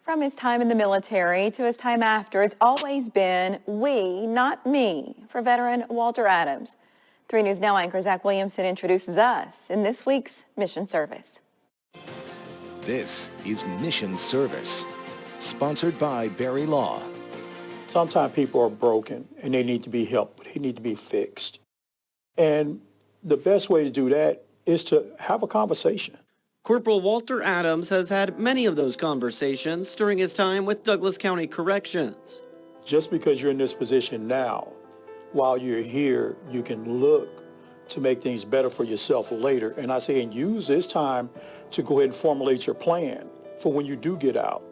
From his time in the military to his time after, it's always been we, not me, for veteran Walter Adams. 3 News Now anchor Zach Williamson introduces us in this week's Mission Service. This is Mission Service, sponsored by Barry Law. Sometimes people are broken and they need to be helped. They need to be fixed. And the best way to do that is to have a conversation. Corporal Walter Adams has had many of those conversations during his time with Douglas County Corrections. Just because you're in this position now, while you're here, you can look to make things better for yourself later. And I say, and use this time to go ahead and formulate your plan for when you do get out.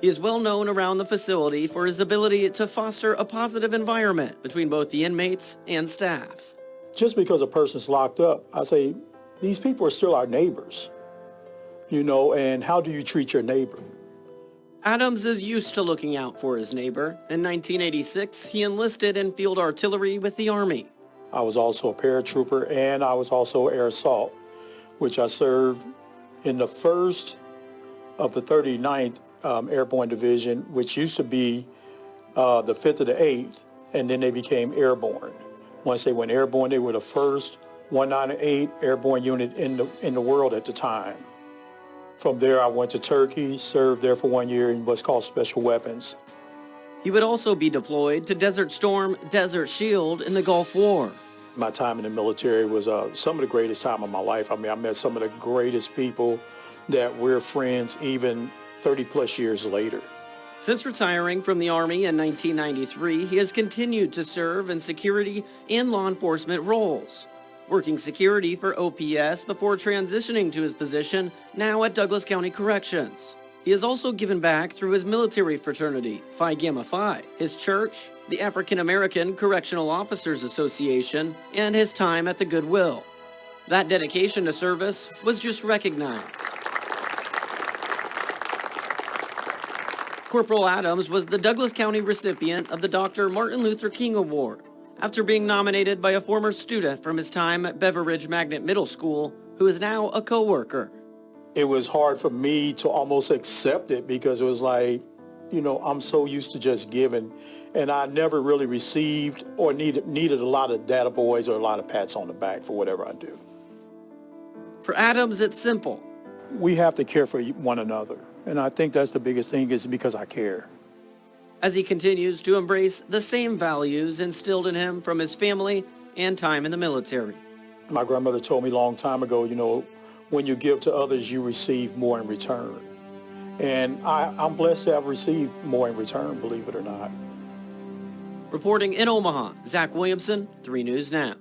He is well known around the facility for his ability to foster a positive environment between both the inmates and staff. Just because a person's locked up, I say, these people are still our neighbors. You know, and how do you treat your neighbor? Adams is used to looking out for his neighbor. In 1986, he enlisted in field artillery with the Army. I was also a paratrooper, and I was also air assault, which I served in the 1st of the 39th Airborne Division, which used to be the 5th of the 8th, and then they became Airborne. Once they went Airborne, they were the first 198 Airborne unit in the world at the time. From there, I went to Turkey, served there for 1 year in what's called Special Weapons. He would also be deployed to Desert Storm, Desert Shield in the Gulf War. My time in the military was some of the greatest time of my life. I mean, I met some of the greatest people that we're friends even 30 plus years later. Since retiring from the Army in 1993, he has continued to serve in security and law enforcement roles, working security for OPS before transitioning to his position now at Douglas County Corrections. He has also given back through his military fraternity, Phi Gamma Phi, his church, the African American Correctional Officers Association, and his time at the Goodwill. That dedication to service was just recognized. Corporal Adams was the Douglas County recipient of the Dr. Martin Luther King Award after being nominated by a former student from his time at Beveridge Magnet Middle School, who is now a co-worker. It was hard for me to almost accept it because it was like, you know, I'm so used to just giving, and I never really received or needed a lot of data boys or a lot of pats on the back for whatever I do. For Adams, it's simple. We have to care for one another, and I think that's the biggest thing is because I care. As he continues to embrace the same values instilled in him from his family and time in the military. My grandmother told me a long time ago, you know, when you give to others, you receive more in return. And I'm blessed to have received more in return, believe it or not. Reporting in Omaha, Zach Williamson, 3 News Now.